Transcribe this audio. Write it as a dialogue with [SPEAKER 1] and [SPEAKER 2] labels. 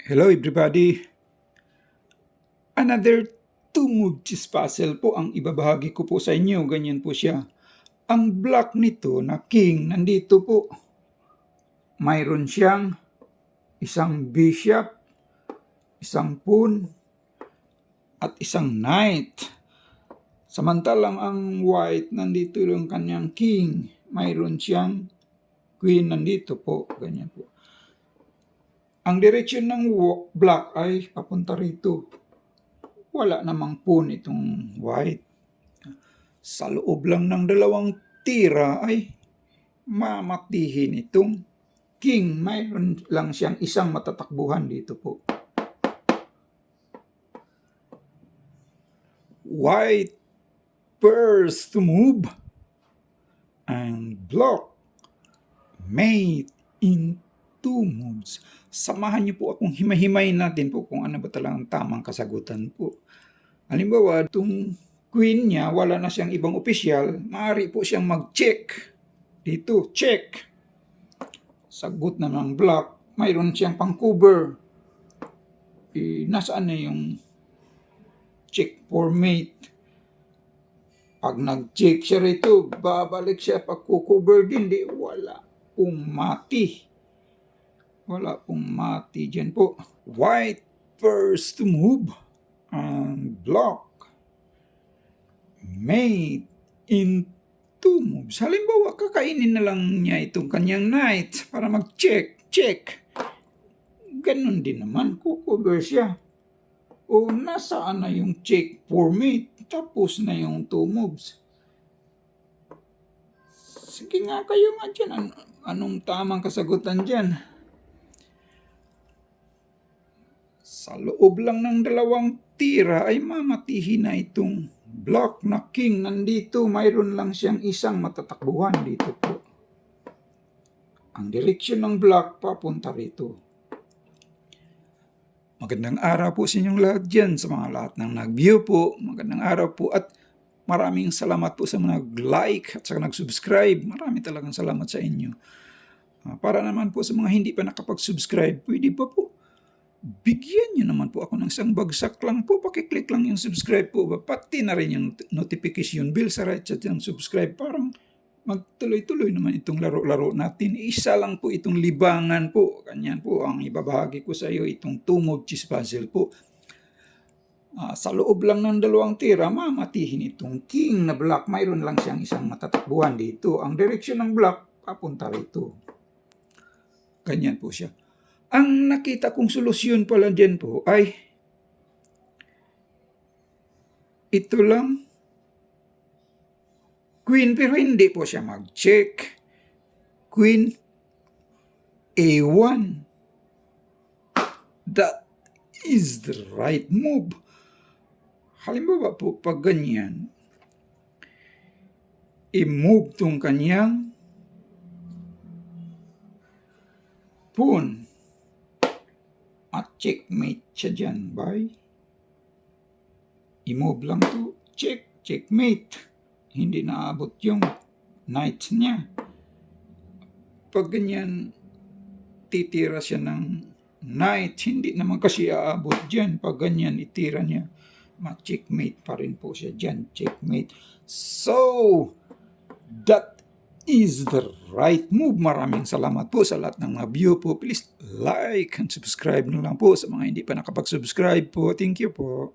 [SPEAKER 1] Hello everybody! Another two-move chess puzzle po ang ibabahagi ko po sa inyo. Ganyan po siya. Ang block nito na king, nandito po. Mayroon siyang isang bishop, isang pawn, at isang knight. Samantalang ang white, nandito yung kanyang king. Mayroon siyang queen, nandito po. Ganyan po. Ang direksyon ng black ay papunta rito. Wala namang pawn itong white. Sa loob lang ng dalawang tira ay mamatihin itong king. Mayroon lang siyang isang matatakbuhan dito po. White first to move and block mate in two moves. Samahan niyo po akong himay-himay natin po kung ano ba talagang tamang kasagutan po. Halimbawa, itong queen niya, wala na siyang ibang opisyal, maaari po siyang mag-check. Dito, check. Sagot na ng black, mayroon siyang pang-cover. Nasaan na yung check for mate? Pag nag-check siya rito, babalik siya pag kukover din, di wala pong mati. Wala pong mati dyan po. White first to move and block mate in two moves. Halimbawa, kakainin na lang niya itong kanyang knight para mag-check, check. Ganon din naman, kukover siya. O nasaan na yung check for mate? Tapos na yung two moves. Sige nga kayo nga dyan. Anong tamang kasagutan dyan? Sa loob lang ng dalawang tira ay mamatihin na itong block na king. Nandito, mayroon lang siyang isang matatakbuhan dito po. Ang direksyon ng block papunta rito. Magandang araw po sa inyong lahat dyan, sa mga lahat ng nag-view po. Magandang araw po at maraming salamat po sa mga nag-like at sa nag-subscribe. Marami talagang salamat sa inyo. Para naman po sa mga hindi pa nakapag-subscribe, pwede pa po. Bigyan nyo naman po ako ng isang bagsak lang po. Pakiclick lang yung subscribe po. Pati na rin yung notification bell sa right side ng subscribe. Parang magtuloy-tuloy naman itong laro-laro natin. Isa lang po itong libangan po. Ganyan po ang ibabahagi ko sa iyo, itong two-move chess puzzle po. Sa loob lang ng dalawang tira, mamatihin itong king na black. Mayroon lang siyang isang matatakbuhan dito. Ang direksyon ng black, papunta rito. Ganyan po siya. Ang nakita kong solusyon pala dyan po ay ito lang. Queen, pero hindi po siya mag-check. Queen A1. That is the right move. Halimbawa po, pag ganyan, i-move tong kanyang pawn. At checkmate siya dyan, bye. I-move lang to, check, checkmate. Hindi naabot yung knight niya. Pag ganyan, titira siya ng knight, hindi naman kasi aabot dyan. Pag ganyan, itira niya, ma-checkmate pa rin po siya dyan, checkmate. So, that is the right move. Maraming salamat po sa lahat ng mga view po. Please like and subscribe na lang po sa mga hindi pa nakapag-subscribe po. Thank you po.